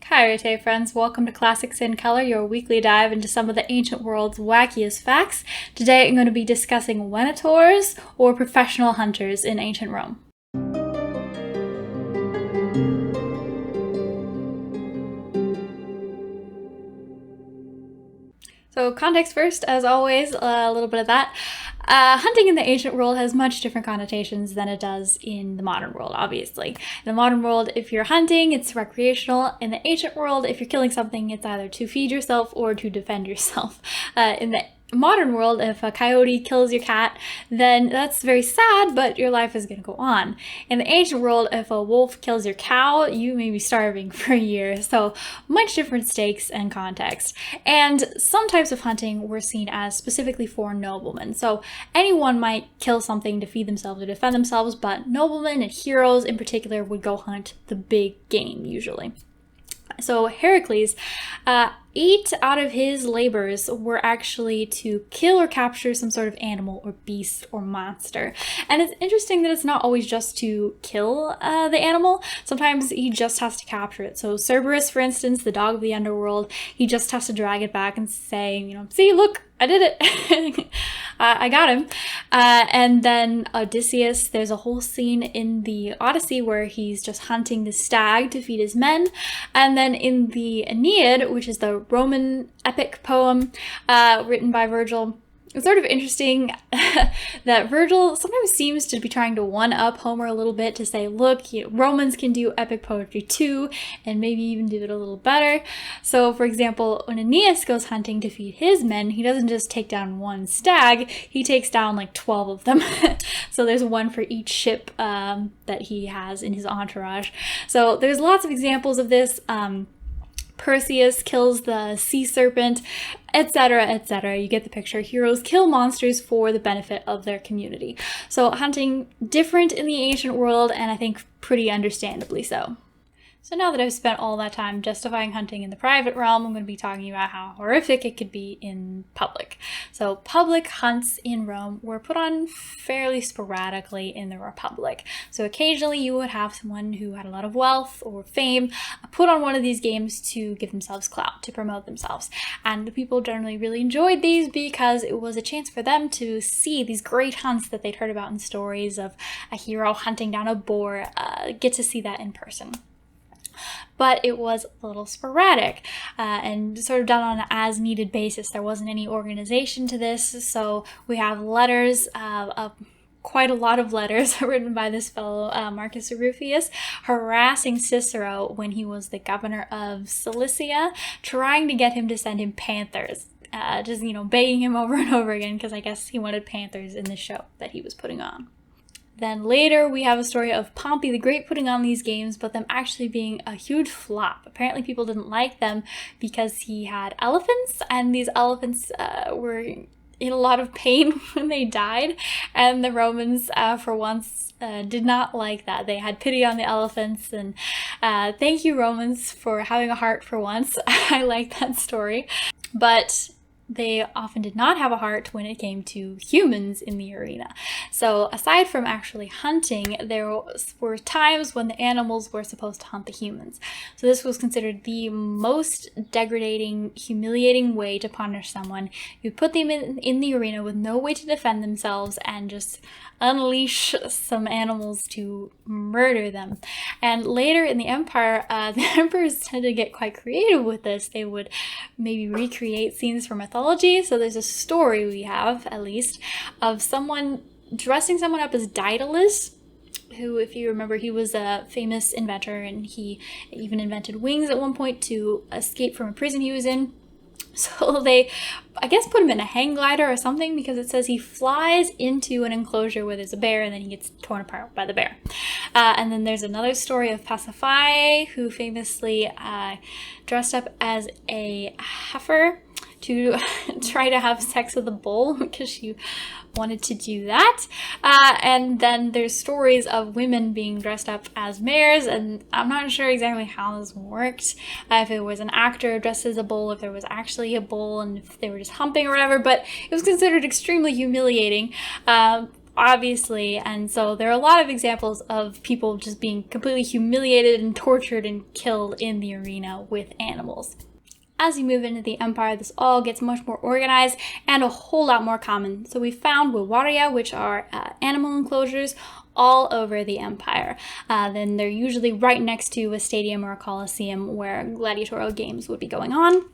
Hi Rete friends, welcome to Classics in Color, your weekly dive into some of the ancient world's wackiest facts. Today I'm going to be discussing venators, or professional hunters in ancient Rome. So context first, as always, a little bit of that. Hunting in the ancient world has much different connotations than it does in the modern world, obviously. In the modern world, if you're hunting, it's recreational. In the ancient world, if you're killing something, it's either to feed yourself or to defend yourself. In the modern world, if a coyote kills your cat, then that's very sad, but your life is going to go on. In the ancient world, if a wolf kills your cow, you may be starving for a year. So much different stakes and context. And some types of hunting were seen as specifically for noblemen. So anyone might kill something to feed themselves or defend themselves, but noblemen and heroes in particular would go hunt the big game usually. So Heracles, 8 out of his labors were actually to kill or capture some sort of animal or beast or monster. And it's interesting that it's not always just to kill the animal. Sometimes he just has to capture it. So Cerberus, for instance, the dog of the underworld, he just has to drag it back and say, see, look, I did it. I got him. And then Odysseus, there's a whole scene in the Odyssey where he's just hunting the stag to feed his men. And then in the Aeneid, which is the Roman epic poem written by Virgil, it's sort of interesting that Virgil sometimes seems to be trying to one-up Homer a little bit to say, look, Romans can do epic poetry too, and maybe even do it a little better. So, for example, when Aeneas goes hunting to feed his men, he doesn't just take down one stag, he takes down like 12 of them. So there's one for each ship that he has in his entourage. So there's lots of examples of this. Perseus kills the sea serpent, etc., etc. You get the picture. Heroes kill monsters for the benefit of their community. So hunting different in the ancient world, and I think pretty understandably so. So now that I've spent all that time justifying hunting in the private realm, I'm going to be talking about how horrific it could be in public. So public hunts in Rome were put on fairly sporadically in the Republic. So occasionally you would have someone who had a lot of wealth or fame put on one of these games to give themselves clout, to promote themselves. And the people generally really enjoyed these because it was a chance for them to see these great hunts that they'd heard about in stories of a hero hunting down a boar, get to see that in person. But it was a little sporadic and sort of done on an as-needed basis. There wasn't any organization to this, so we have letters, quite a lot of letters written by this fellow Marcus Aurelius, harassing Cicero when he was the governor of Cilicia, trying to get him to send him panthers. Just, begging him over and over again because I guess he wanted panthers in the show that he was putting on. Then later we have a story of Pompey the Great putting on these games, but them actually being a huge flop. Apparently people didn't like them because he had elephants, and these elephants were in a lot of pain when they died, and the Romans, for once, did not like that. They had pity on the elephants, and thank you, Romans, for having a heart for once. I like that story. But they often did not have a heart when it came to humans in the arena. So aside from actually hunting, there were times when the animals were supposed to hunt the humans. So this was considered the most degrading, humiliating way to punish someone. You put them in the arena with no way to defend themselves and just unleash some animals to murder them. And later in the empire, the emperors tended to get quite creative with this. They would maybe recreate scenes from mythology. So there's a story we have, at least, of someone dressing someone up as Daedalus, who, if you remember, he was a famous inventor, and he even invented wings at one point to escape from a prison he was in. So they, I guess, put him in a hang glider or something, because it says he flies into an enclosure where there's a bear and then he gets torn apart by the bear. And then there's another story of Pasiphae, who famously dressed up as a heifer to try to have sex with a bull because she wanted to do that. And then there's stories of women being dressed up as mares, and I'm not sure exactly how this worked, if it was an actor dressed as a bull, if there was actually a bull, and if they were just humping or whatever, but it was considered extremely humiliating. obviously. And so there are a lot of examples of people just being completely humiliated and tortured and killed in the arena with animals. As you move into the empire, this all gets much more organized and a whole lot more common. So we found wiwaria, which are animal enclosures, all over the empire. Then they're usually right next to a stadium or a coliseum where gladiatorial games would be going on.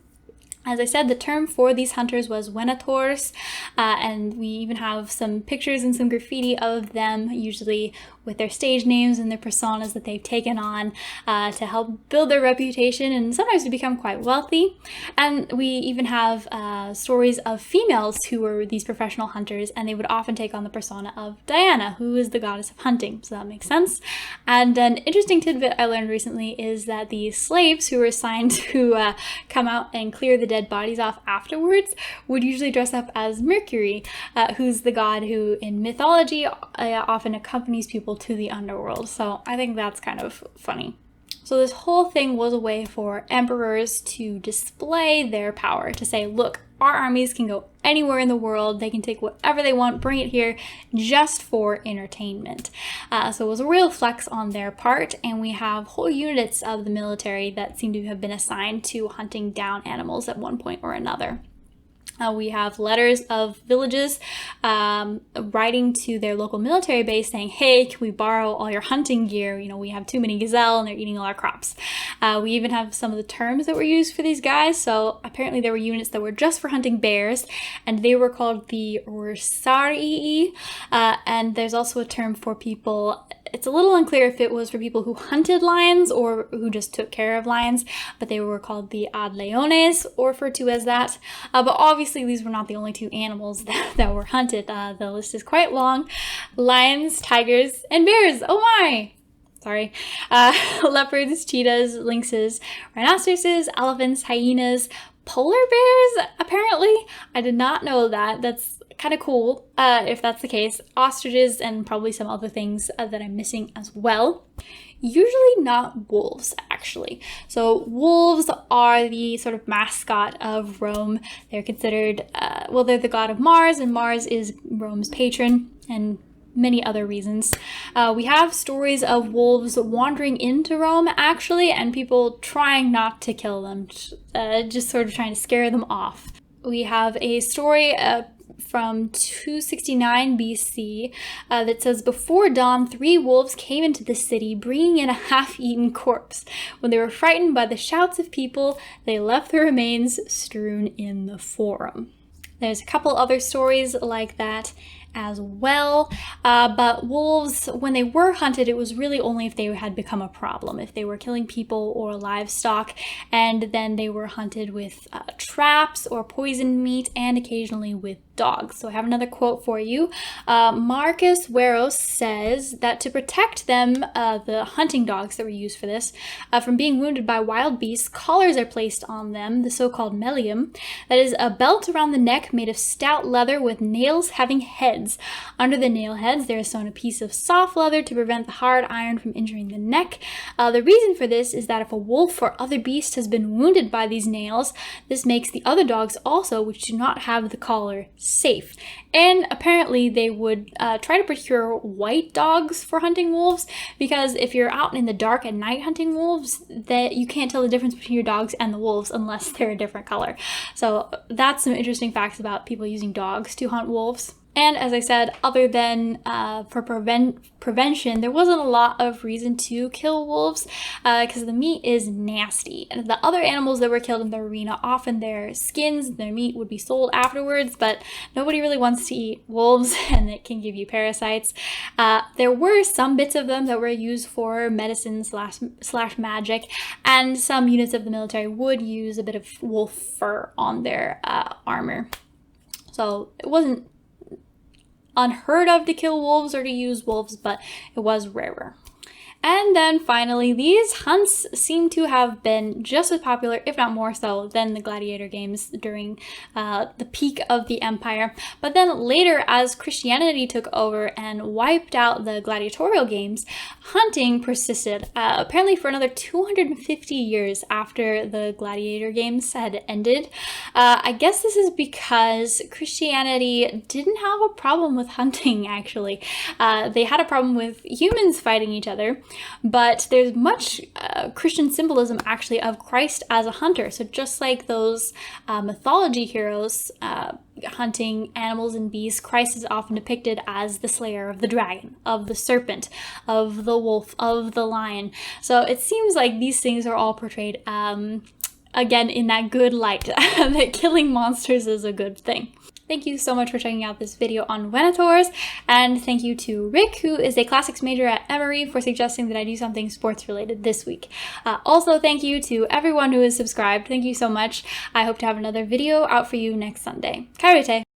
As I said, the term for these hunters was venators, and we even have some pictures and some graffiti of them, usually with their stage names and their personas that they've taken on to help build their reputation and sometimes to become quite wealthy. And we even have stories of females who were these professional hunters, and they would often take on the persona of Diana, who is the goddess of hunting, so that makes sense. And an interesting tidbit I learned recently is that the slaves who were assigned to come out and clear the dead bodies off afterwards would usually dress up as Mercury, who's the god who in mythology often accompanies people to the underworld. So I think that's kind of funny. So this whole thing was a way for emperors to display their power, to say, look, our armies can go anywhere in the world, they can take whatever they want, bring it here just for entertainment. So it was a real flex on their part, and we have whole units of the military that seem to have been assigned to hunting down animals at one point or another. We have letters of villages writing to their local military base saying, hey, can we borrow all your hunting gear? You know, we have too many gazelle and they're eating all our crops. We even have some of the terms that were used for these guys. So apparently there were units that were just for hunting bears, and they were called the Rissanen. And there's also a term for people, it's a little unclear if it was for people who hunted lions or who just took care of lions, but they were called the leones, or referred to as that. But obviously these were not the only two animals that were hunted. The list is quite long. Lions, tigers, and bears. Oh my! Sorry. Leopards, cheetahs, lynxes, rhinoceroses, elephants, hyenas, polar bears, apparently. I did not know that. That's kind of cool, if that's the case. Ostriches and probably some other things that I'm missing as well. Usually not wolves, actually. So wolves are the sort of mascot of Rome. They're considered, they're the god of Mars, and Mars is Rome's patron, and many other reasons. We have stories of wolves wandering into Rome, actually, and people trying not to kill them, just sort of trying to scare them off. We have a story from 269 BC that says, before dawn, 3 wolves came into the city, bringing in a half-eaten corpse. When they were frightened by the shouts of people, they left the remains strewn in the forum. There's a couple other stories like that as well, but wolves, when they were hunted, it was really only if they had become a problem, if they were killing people or livestock, and then they were hunted with traps or poisoned meat, and occasionally with dogs. So I have another quote for you. Marcus Waros says that to protect them, the hunting dogs that were used for this, from being wounded by wild beasts, collars are placed on them, the so-called melium, that is a belt around the neck made of stout leather with nails having heads. Under the nail heads, there is sewn a piece of soft leather to prevent the hard iron from injuring the neck. The reason for this is that if a wolf or other beast has been wounded by these nails, this makes the other dogs also, which do not have the collar, safe. And apparently they would try to procure white dogs for hunting wolves, because if you're out in the dark at night hunting wolves, that you can't tell the difference between your dogs and the wolves unless they're a different color. So that's some interesting facts about people using dogs to hunt wolves. And as I said, other than for prevention, there wasn't a lot of reason to kill wolves because the meat is nasty. And the other animals that were killed in the arena, often their skins, their meat would be sold afterwards, but nobody really wants to eat wolves, and it can give you parasites. There were some bits of them that were used for medicine slash magic, and some units of the military would use a bit of wolf fur on their armor. So it wasn't unheard of to kill wolves or to use wolves, but it was rarer. And then finally, these hunts seem to have been just as popular, if not more so, than the gladiator games during the peak of the empire. But then later, as Christianity took over and wiped out the gladiatorial games, hunting persisted, apparently for another 250 years after the gladiator games had ended. I guess this is because Christianity didn't have a problem with hunting, actually. They had a problem with humans fighting each other, but there's much Christian symbolism actually of Christ as a hunter. So just like those mythology heroes hunting animals and beasts, Christ is often depicted as the slayer of the dragon, of the serpent, of the wolf, of the lion. So it seems like these things are all portrayed again in that good light, that killing monsters is a good thing. Thank you so much for checking out this video on Venators, and thank you to Rick, who is a classics major at Emory, for suggesting that I do something sports related this week. Also, thank you to everyone who is subscribed. Thank you so much. I hope to have another video out for you next Sunday. Kairete!